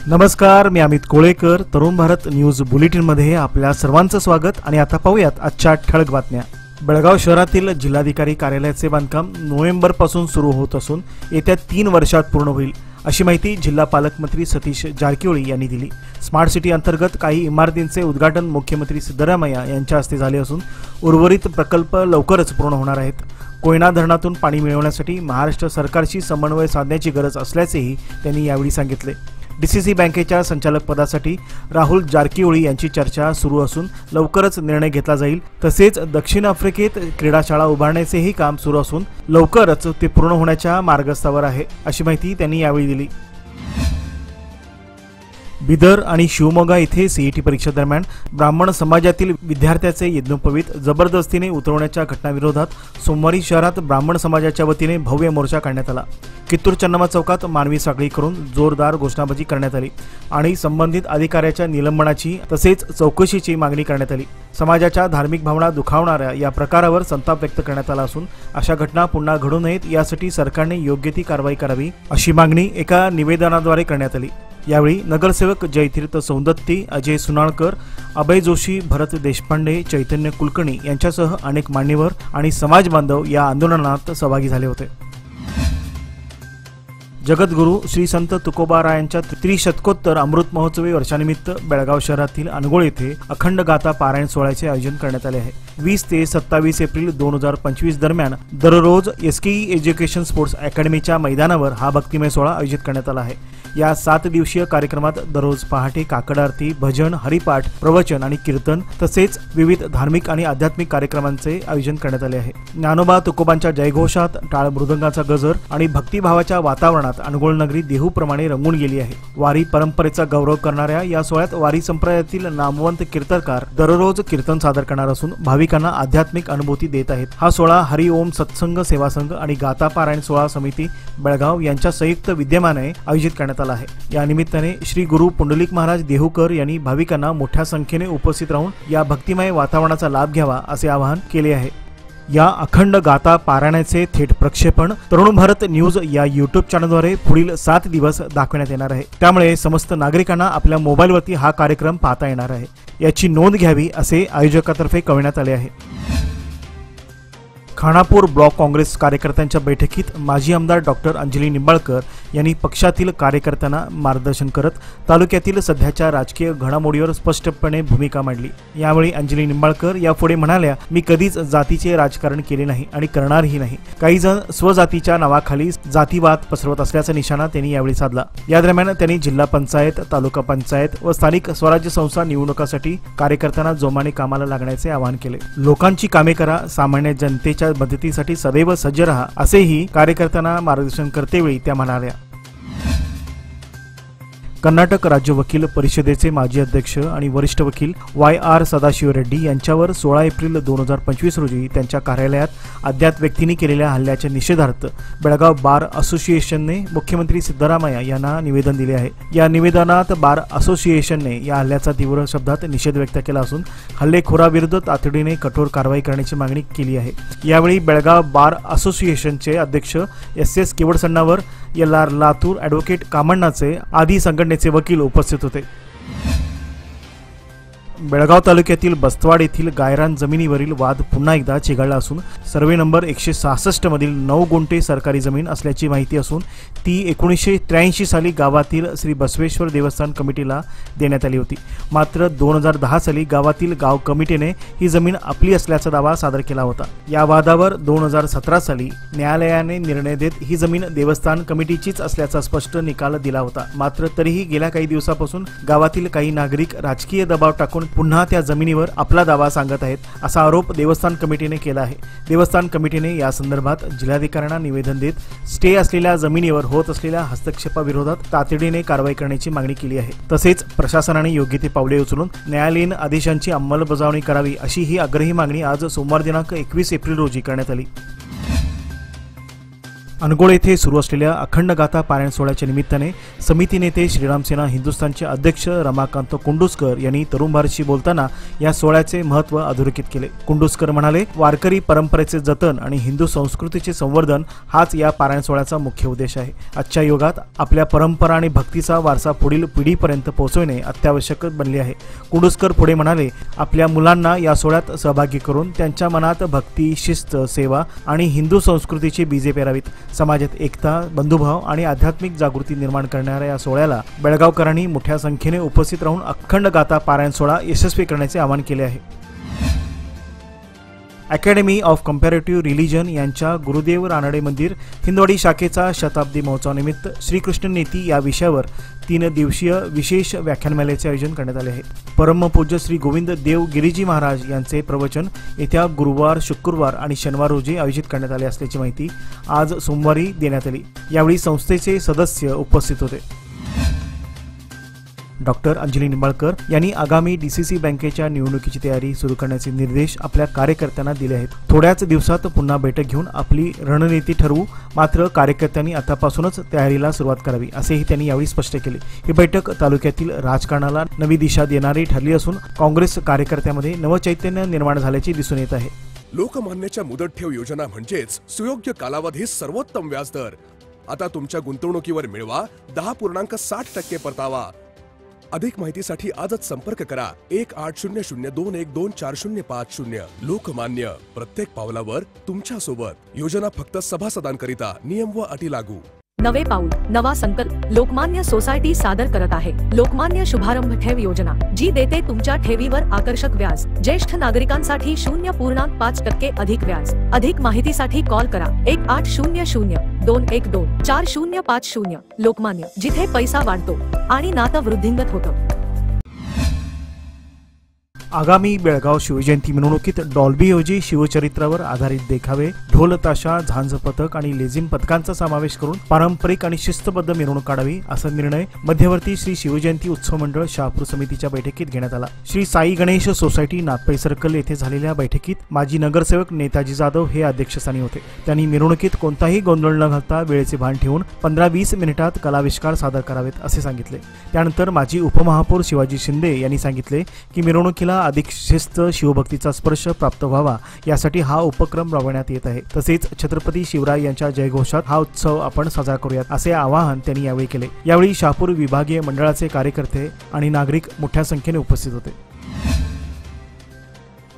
नमस्कार, मी Amit Kolekar. Tarun Bharat news bulletin मध्ये आपल्या सर्वांचं स्वागत. आणि आता पाहूयात आजच्या ठळक बातम्या. बेळगाव शहरातील जिल्हाधिकारी कार्यालयाचे बांधकाम नोव्हेंबर पासून सुरू होत असून येत्या 3 वर्षात पूर्ण होईल, अशी माहिती जिल्हा पालकमंत्री सतीश जारकिहोळी यांनी दिली. स्मार्ट सिटी अंतर्गत काही इमारतींचे उद्घाटन मुख्यमंत्री सिद्धरामय्या यांच्या हस्ते झाले असून उर्वरित प्रकल्प लवकरच पूर्ण होणार आहेत. कोयना धरणातून पाणी मिळवण्यासाठी महाराष्ट्र सरकारशी समन्वय साधण्याची गरज असल्याचेही त्यांनी यावेळी सांगितले. डीसीसी बँकेच्या संचालक पदासाठी राहुल जारकिहोळी यांची चर्चा सुरू असून लवकरच निर्णय घेतला जाईल. तसेच दक्षिण आफ्रिकेत क्रीडाशाळा उभारण्याचेही काम सुरू असून लवकरच ते पूर्ण होण्याच्या मार्गस्थावर आहे, अशी माहिती त्यांनी यावेळी दिली. बिदर आणि शिवमोगा येथे सीईटी परीक्षा दरम्यान ब्राह्मण समाजातील विद्यार्थ्याचे यज्ञोपवीत जबरदस्तीने उतरवण्याच्या घटनाविरोधात सोमवारी शहरात ब्राह्मण समाजाच्या वतीने भव्य मोर्चा काढण्यात आला. कित्तूर चन्नम्मा चौकात मानवी साखळी करून जोरदार घोषणाबाजी करण्यात आली आणि संबंधित अधिकाऱ्याच्या निलंबनाची तसेच चौकशीची मागणी करण्यात आली. समाजाच्या धार्मिक भावना दुखावणाऱ्या या प्रकारावर संताप व्यक्त करण्यात आला असून अशा घटना पुन्हा घडू नयेत यासाठी सरकारने योग्य ती कारवाई करावी, अशी मागणी एका निवेदनाद्वारे करण्यात आली. यावेळी नगरसेवक जयतीर्थ सौंदत्ती, अजय सुनाळकर, अभय जोशी, भरत देशपांडे, चैतन्य कुलकर्णी यांच्यासह अनेक मान्यवर आणि समाज बांधव या आंदोलनात सहभागी झाले होते. जगद्गुरू श्री संत तुकोबारायांच्या त्रिशतकोत्तर अमृत महोत्सवी वर्षानिमित्त बेळगाव शहरातील अनगोळ येथे अखंड गाथा पारायण सोहळ्याचे आयोजन करण्यात आले आहे. 20 ते 27 एप्रिल 2025 दरम्यान दररोज एसकेई एज्युकेशन स्पोर्ट्स अकॅडमीच्या मैदानावर हा भक्तिमय सोहळा आयोजित करण्यात आला आहे. या 7 दिवसीय कार्यक्रमात दररोज पहाटे काकड आरती, भजन, हरिपाठ, प्रवचन आणि कीर्तन तसेच विविध धार्मिक आणि आध्यात्मिक कार्यक्रमांचे आयोजन करण्यात आले आहे. ज्ञानोबा तुकोबांच्या जयघोषात टाळ मृदंगाचा गजर आणि भक्तिभावाच्या वातावरणात अनगोळ नगरी देहूप्रमाणे रंगून गेली आहे. वारी परंपरेचा गौरव करणाऱ्या या सोहळ्यात वारी संप्रदायातील नामवंत कीर्तनकार दररोज कीर्तन सादर करणार असून भाविकांना आध्यात्मिक अनुभूती देत आहेत. हा सोहळा हरि ओम सत्संग सेवा संघ आणि गाथा पारायण सोहळा समिती बेळगाव यांच्या संयुक्त विद्यमाने आयोजित करण्यात आला आहे. या निमित्ताने श्री गुरु पुंडलिक महाराज देहूकर यांनी भाविकांना मोठ्या संख्येने उपस्थित राहून या भक्तिमय वातावरणाचा लाभ घ्यावा, असे आवाहन केले आहे. या अखंड गाथा पारायणाचे थेट प्रक्षेपण तरुण भारत न्यूज या यूट्यूब चॅनलद्वारे पुढील 7 दिवस दाखवण्यात येणार आहे. त्यामुळे समस्त नागरिकांना आपल्या मोबाईलवरती हा कार्यक्रम पाहता येणार आहे. याची नोंद घ्यावी, असे आयोजकातर्फे कळविण्यात आले आहे. खानापूर ब्लॉक काँग्रेस कार्यकर्त्यांच्या बैठकीत माजी आमदार डॉक्टर अंजली निंबाळकर यांनी पक्षातील कार्यकर्त्यांना मार्गदर्शन करत तालुक्यातील सध्याच्या राजकीय घडामोडीवर स्पष्टपणे भूमिका मांडली. यावेळी अंजली निंबाळकर यापुढे म्हणाल्या, मी कधीच जातीचे राजकारण केले नाही आणि करणारही नाही. काही जण स्वजातीच्या नावाखाली जातीवाद पसरवत असल्याचा निशाणा त्यांनी यावेळी साधला. या दरम्यान त्यांनी जिल्हा पंचायत, तालुका पंचायत व स्थानिक स्वराज्य संस्था निवडणुकांसाठी कार्यकर्त्यांना जोमाने कामाला लागण्याचे आवाहन केले. लोकांची कामे करा, सामान्य जनतेच्या मदतीसाठी सदैव सज्ज रहा, असेही कार्यकर्त्यांना मार्गदर्शन करतेवेळी त्या म्हणाल्या. कर्नाटक राज्य वकील परिषदेचे माजी अध्यक्ष आणि वरिष्ठ वकील YR सदाशिव रेड्डी यांच्यावर 16 एप्रिल 2025 रोजी त्यांच्या कार्यालयात अज्ञात व्यक्तींनी केलेल्या हल्ल्याच्या निषेधार्थ बेळगाव बार असोसिएशनने मुख्यमंत्री सिद्धरामय्या यांना निवेदन दिले आहे. या निवेदनात बार असोसिएशनने या हल्ल्याचा तीव्र शब्दात निषेध व्यक्त केला असून हल्लेखोराविरुद्ध तातडीने कठोर कारवाई करण्याची मागणी केली आहे. यावेळी बेळगाव बार असोसिएशनचे अध्यक्ष SS केवडसण्णावर, LR लातूर, ॲडव्होकेट कामण्णाचे आदी संघटनेचे वकील उपस्थित होते. बेळगाव तालुक्यातील बस्तवाड येथील गायरान जमिनीवरील वाद पुन्हा एकदा चिघळला असून सर्वे नंबर 166 मधील 9 गुंठे सरकारी जमीन असल्याची माहिती असून ती 1983 साली गावातील श्री बसवेश्वर देवस्थान कमिटीला देण्यात आली होती. मात्र 2010 साली गावातील गाव कमिटीने ही जमीन आपली असल्याचा दावा सादर केला होता. या वादावर 2017 साली न्यायालयाने निर्णय देत ही जमीन देवस्थान कमिटीचीच असल्याचा स्पष्ट निकाल दिला होता. मात्र तरीही गेल्या काही दिवसापासून गावातील काही नागरिक राजकीय दबाव टाकून पुन्हा त्या जमिनीवर आपला दावा सांगत आहेत, असा आरोप देवस्थान कमिटीने केला आहे. देवस्थान कमिटीने या संदर्भात जिल्हाधिकाऱ्यांना निवेदन देत स्टे असलेल्या जमिनीवर होत असलेल्या हस्तक्षेपाविरोधात तातडीने कारवाई करण्याची मागणी केली आहे. तसेच प्रशासनाने योग्य ती पावले उचलून न्यायालयीन आदेशांची अंमलबजावणी करावी, अशी ही आग्रही मागणी आज सोमवार दिनांक 21 एप्रिल रोजी करण्यात आली. अनगोळ येथे सुरू असलेल्या अखंड गाथा पारायण सोहळ्याच्या निमित्ताने समिती नेते श्रीराम सेना हिंदुस्थानचे अध्यक्ष रमाकांत कुंडुस्कर यांनी तरुण भारतशी बोलताना या सोहळ्याचे महत्त्व अधोरेखित केले। कुंडुस्कर म्हणाले, वारकरी परंपरेचे जतन आणि हिंदू संस्कृतीचे संवर्धन हाच या पारायण सोहळ्याचा मुख्य उद्देश आहे। आजच्या युगात आपल्या परंपरा आणि भक्तीचा वारसा पुढील पिढीपर्यंत पोहोचवणे अत्यावश्यक बनले आहे। कुंडुस्कर पुढे म्हणाले, आपल्या मुलांना या सोहळ्यात सहभागी करून त्यांच्या मनात भक्ती, शिस्त, सेवा आणि हिंदू संस्कृतीची बीजे पेरावीत। समाजात एकता, बंधुभाव आणि आध्यात्मिक जागृती निर्माण करणाऱ्या या सोहळ्याला बेळगावकरांनी मोठ्या संख्येने उपस्थित राहून अखंड गाथा पारायण सोहळा यशस्वी करण्याचे आवाहन केले आहे। अकॅडमी ऑफ कंपॅरेटिव्ह रिलिजन यांच्या गुरुदेव रानडे मंदिर हिंदवाडी शाखेचा शताब्दी महोत्सवानिमित्त श्रीकृष्ण नीती या विषयावर 3 दिवसीय विशेष व्याख्यानमालेचे आयोजन करण्यात आले आहे। परमपूज्य श्री गोविंद देव गिरीजी महाराज यांचे प्रवचन येत्या गुरुवार, शुक्रवार आणि शनिवार रोजी आयोजित करण्यात आले असल्याची माहिती आज सोमवारी देण्यात आली। यावेळी संस्थेचे सदस्य उपस्थित होते। डॉक्टर अंजली निंबाळकर यांनी आगामी डीसीसी बँकेच्या निवडणुकीची तयारी सुरू करण्याचे निर्देश आपल्या कार्यकर्त्यांना दिले आहेत। थोड्याच दिवसात पुन्हा बैठक घेऊन आपली रणनीती ठरवू, मात्र कार्यकर्त्यांनी आतापासूनच तयारीला सुरुवात करावी असेही त्यांनी यावेळी स्पष्ट केले। ही बैठक तालुक्यातील राजकारणाला नवी दिशा देणारी ठरली असून काँग्रेस कार्यकर्त्यांमध्ये नवचैतन्य निर्माण झाल्याचे दिसून येत आहे। लोकमान्यच्या मुदत ठेव योजना म्हणजेच सुयोग्य कालावधी सर्वोत्तम व्याजदर। आता तुमच्या गुंतवणुकीवर मिळवा 10.60% परतावा। अधिक माहितीसाठी आजच संपर्क करा 1800212405। लोकमान्य, प्रत्येक पावलावर तुमच्या सोबत। योजना फक्त सभासदांकरिता, नियम व अटी लागू। नवे पाऊल, नवा संकल्प लोकमान्य सोसायटी सादर करत आहे लोकमान्य शुभारंभ ठेव योजना, जी देते तुमच्या ठेवीवर आकर्षक व्याज। ज्येष्ठ नागरिकांसाठी 0.5% अधिक व्याज। अधिक माहितीसाठी कॉल करा 1800-212-4050। लोकमान्य, जिथे पैसा वाढतो आणि नातं वृद्धिंगत होतं। आगामी बेळगाव शिवजयंती मिरवणुकीत डॉल्बीऐवजी शिवचरित्रावर आधारित देखावे, ढोल ताशा, झांज पथक आणि लेझिम पथकांचा समावेश करून पारंपरिक आणि शिस्तबद्ध मिरवणूक काढावी असा निर्णय मध्यवर्ती श्री शिवजयंती उत्सव मंडळ शहापूर समितीच्या बैठकीत घेण्यात आला। श्री साई गणेश सोसायटी नागपै सर्कल येथे झालेल्या बैठकीत माजी नगरसेवक नेताजी जाधव हे अध्यक्षस्थानी होते। त्यांनी मिरवणुकीत कोणताही गोंधळ न घालता वेळेचे भान ठेवून 15-20 मिनिटात कलाविष्कार सादर करावेत असे सांगितले। त्यानंतर माजी उपमहापौर शिवाजी शिंदे यांनी सांगितले की मिरवणुकीला अधिक शिस्त, शिवभक्तीचा स्पर्श प्राप्त व्हावा यासाठी हा उपक्रम राबवण्यात येत आहे। तसेच छत्रपती शिवराय यांच्या जयघोषात हा उत्सव आपण साजरा करूयात असे आवाहन त्यांनी यावेळी केले। यावेळी शहापूर विभागीय मंडळाचे कार्यकर्ते आणि नागरिक मोठ्या संख्येने उपस्थित होते।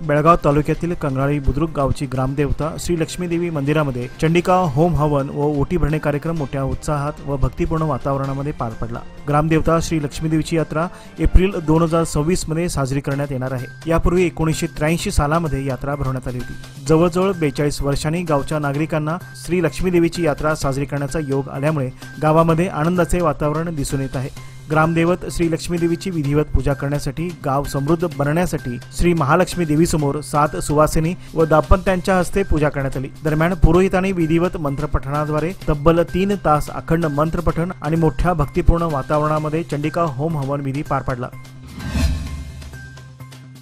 बेळगाव तालुक्यातील कंगराळी बुद्रुक गावची ग्रामदेवता श्री लक्ष्मीदेवी मंदिरामध्ये चंडिका होम हवन व ओटी भरणे कार्यक्रम मोठ्या उत्साहात व भक्तिपूर्ण वातावरणामध्ये पार पडला। ग्रामदेवता श्री लक्ष्मीदेवीची यात्रा एप्रिल 2026 मध्ये साजरी करण्यात येणार आहे। यापूर्वी 1983 सालामध्ये यात्रा भरवण्यात आली होती। जवळजवळ 42 वर्षांनी गावच्या नागरिकांना श्री लक्ष्मीदेवीची यात्रा साजरी करण्याचा योग आल्यामुळे गावामध्ये आनंदाचे वातावरण दिसून येत आहे। ग्रामदेवत श्री लक्ष्मीदेवीची विधिवत पूजा करण्यासाठी, गाव समृद्ध बनवण्यासाठी श्री महालक्ष्मी देवीसमोर 7 सुवासिनी व दाम्पत्यांच्या हस्ते पूजा करण्यात आली। दरम्यान पुरोहितांनी विधिवत मंत्रपठणाद्वारे तब्बल 3 तास अखंड मंत्रपठण आणि मोठ्या भक्तिपूर्ण वातावरणामध्ये चंडिका होम हवन विधी पार पडला।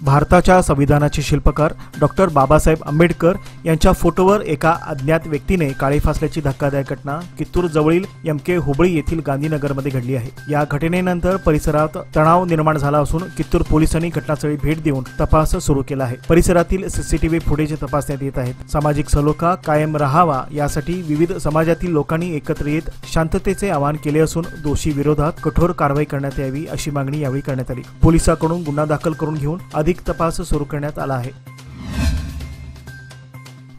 भारताच्या संविधानाचे शिल्पकार डॉक्टर बाबासाहेब आंबेडकर यांच्या फोटोवर एका अज्ञात व्यक्तीने काळी फासल्याची धक्कादायक घटना कित्तूर जवळील एमके हुबळी येथील गांधीनगरमध्ये घडली आहे। या घटनेनंतर परिसरात तणाव निर्माण झाला असून कित्तूर पोलिसांनी घटनास्थळी भेट देऊन तपास सुरू केला आहे। परिसरातील सीसीटीव्ही फुटेज तपासण्यात येत आहेत। सामाजिक सलोखा कायम राहावा यासाठी विविध समाजातील लोकांनी एकत्र येत शांततेचे आवाहन केले असून दोषी विरोधात कठोर कारवाई करण्यात यावी अशी मागणी यावेळी करण्यात आली। पोलिसांकडून गुन्हा दाखल करून घेऊन अधिक तपास सुरू करण्यात आला आहे।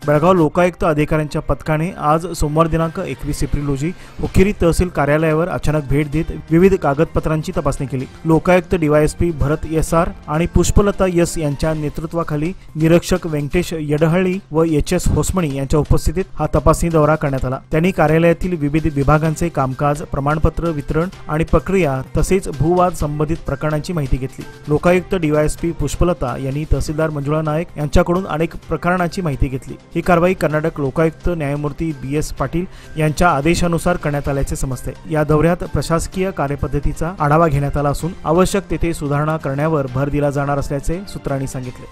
बेळगाव लोकायुक्त अधिकाऱ्यांच्या पथकाने आज सोमवार दिनांक 21 एप्रिल रोजी हुक्केरी तहसील कार्यालयावर अचानक भेट देत विविध कागदपत्रांची तपासणी केली। लोकायुक्त डीवायएसपी भरत एसआर आणि पुष्पलता एस यांच्या नेतृत्वाखाली निरीक्षक व्यंकटेश यडहळ्ळी व एचएस होसमणी यांच्या उपस्थितीत हा तपासणी दौरा करण्यात आला। त्यांनी कार्यालयातील विविध विभागांचे कामकाज, प्रमाणपत्र वितरण आणि प्रक्रिया तसेच भूवाद संबंधित प्रकरणांची माहिती घेतली। लोकायुक्त डीवायएसपी पुष्पलता यांनी तहसीलदार मंजुळा नायक यांच्याकडून अनेक प्रकरणांची माहिती घेतली। ही कारवाई कर्नाटक लोकायुक्त न्यायमूर्ती BS पाटील यांच्या आदेशानुसार करण्यात आल्याचे समजते। या दौऱ्यात प्रशासकीय कार्यपद्धतीचा आढावा घेण्यात आला असून आवश्यक तेथे सुधारणा करण्यावर भर दिला जाणार असल्याचे सूत्रांनी सांगितले।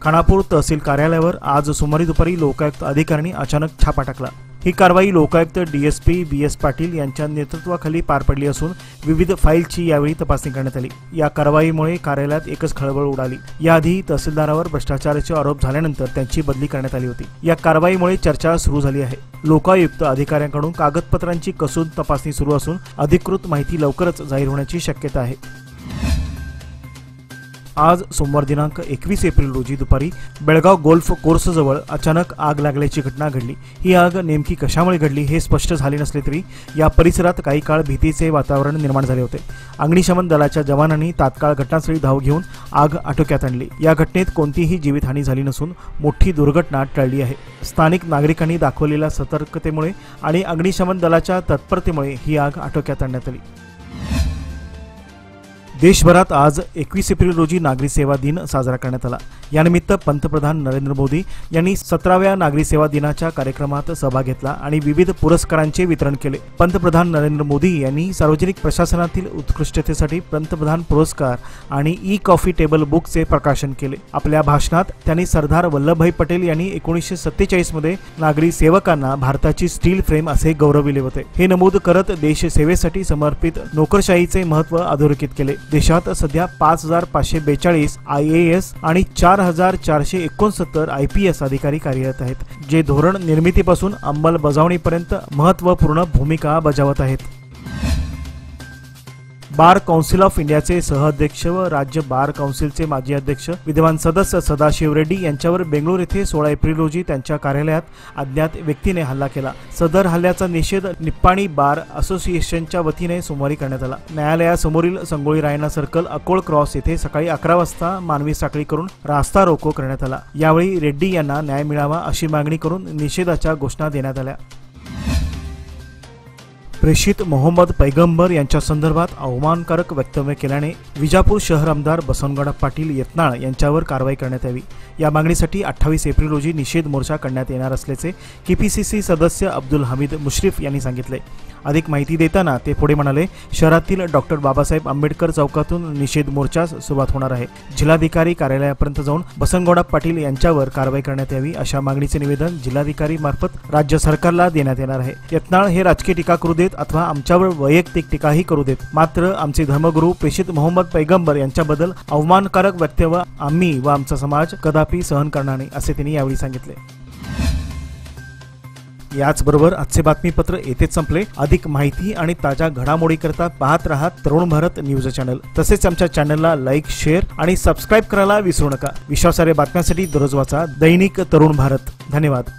खानापूर तहसील कार्यालयावर आज सोमवारी दुपारी लोकायुक्त अधिकाऱ्यांनी अचानक छापा टाकला। ही कारवाई लोकायुक्त डीएसपी BS पाटील यांच्या नेतृत्वाखाली पार पडली असून विविध फाईलची यावेळी तपासणी करण्यात आली। या कारवाईमुळे कार्यालयात एकच खळबळ उडाली। याआधी तहसीलदारावर भ्रष्टाचाराचे आरोप झाल्यानंतर त्यांची बदली करण्यात आली होती। या कारवाईमुळे चर्चा सुरू झाली आहे। लोकायुक्त अधिकाऱ्यांकडून कागदपत्रांची कसून तपासणी सुरू असून अधिकृत माहिती लवकरच जाहीर होण्याची शक्यता आहे। आज सोमवार दिनांक 21 एप्रिल रोजी दुपारी बेळगाव गोल्फ कोर्सजवळ अचानक आग लागल्याची घटना घडली। ही आग नेमकी कशामुळे घडली हे स्पष्ट झाले नसले तरी या परिसरात काही काळ भीतीचे वातावरण निर्माण झाले होते। अग्निशमन दलाच्या जवानांनी तात्काळ घटनास्थळी धाव घेऊन आग आटोक्यात आणली। या घटनेत कोणतीही जीवितहानी झाली नसून मोठी दुर्घटना टळली आहे। स्थानिक नागरिकांनी दाखवलेल्या सतर्कतेमुळे आणि अग्निशमन दलाच्या तत्परतेमुळे ही आग आटोक्यात आणण्यात आली। देशभरात आज 21 एप्रिल रोजी नागरी सेवा दिन साजरा करण्यात आला। यानिमित्त पंतप्रधान नरेंद्र मोदी यांनी 17व्या नागरी सेवा दिनाच्या कार्यक्रमात सहभाग घेतला आणि विविध पुरस्कारांचे वितरण केले। पंतप्रधान नरेंद्र मोदी यांनी सार्वजनिक प्रशासनातील उत्कृष्टतेसाठी पंतप्रधान पुरस्कार आणि ई-कॉफी टेबल बुकचे प्रकाशन केले। आपल्या भाषणात त्यांनी सरदार वल्लभभाई पटेल यांनी 1947 मध्ये नागरी सेवकांना भारताची स्टील फ्रेम असे गौरविले होते। हे नमूद करत देश सेवेसाठी समर्पित नोकरशाहीचे महत्त्व अधोरेखित केले। देशात सध्या 5542 IAS आणि 4469 IPS अधिकारी कार्यरत आहेत, जे धोरण निर्मितीपासून अंमलबजावणीपर्यंत महत्त्वपूर्ण भूमिका बजावत आहेत। बार काउन्सिल ऑफ इंडियाचे सहअध्यक्ष व राज्य बार काउन्सिलचे माजी अध्यक्ष विद्यमान सदस्य सदाशिव रेड्डी यांच्यावर बेंगळूर येथे 16 एप्रिल रोजी त्यांच्या कार्यालयात अज्ञात व्यक्तीने हल्ला केला। सदर हल्ल्याचा निषेध निप्पाणी बार असोसिएशनच्या वतीने सोमवारी करण्यात आला। न्यायालयासमोरील संगोळी रायना सर्कल अकोळ क्रॉस येथे सकाळी 11 वाजता मानवी साखळी करून रास्ता रोको करण्यात आला। यावेळी रेड्डी यांना न्याय मिळावा अशी मागणी करून निषेधाच्या घोषणा देण्यात आल्या। प्रेषित मोहम्मद पैगंबर यांच्या संदर्भात अवमानकारक वक्तव्य केल्याने विजापूर शहर आमदार बसवनगौडा पाटील यत्नाळ यांच्यावर कारवाई करण्यात यावी या मागणीसाठी 28 एप्रिल रोजी निषेध मोर्चा करण्यात येणार असल्याचे KPCC सदस्य अब्दुल हमीद मुश्रीफ यांनी सांगितले। अधिक माहिती देताना ते पुढे म्हणाले, शहरातील डॉक्टर बाबासाहेब आंबेडकर चौकातून निषेध मोर्चास सुरुवात होणार आहे। जिल्हाधिकारी कार्यालयापर्यंत जाऊन बसवनगौडा पाटील यांच्यावर कारवाई करण्यात यावी अशा मागणीचे निवेदन जिल्हाधिकारी मार्फत राज्य सरकारला देण्यात येणार आहे। यत्नाळ हे राजकीय टीका करू देत अथवा आमच्यावर वैयक्तिक टीकाही करू देत, मात्र आमचे धर्मगुरू प्रेषित मोहम्मद पैगंबर यांच्याबद्दल अवमानकारक वक्तव्य आम्ही व आमचा समाज कदापि सहन करणार नाही असे त्यांनी यावेळी सांगितले। याचबरोबर आजचे बातमीपत्र येथेच संपले। अधिक माहिती आणि ताज्या घडामोडीकरता पाहत रहा तरुण भारत न्यूज चॅनल। तसेच आमच्या चॅनलला लाईक, शेअर आणि सबस्क्राईब करायला विसरू नका। विश्वासार्ह बातम्यांसाठी दररोज वाचा दैनिक तरुण भारत। धन्यवाद।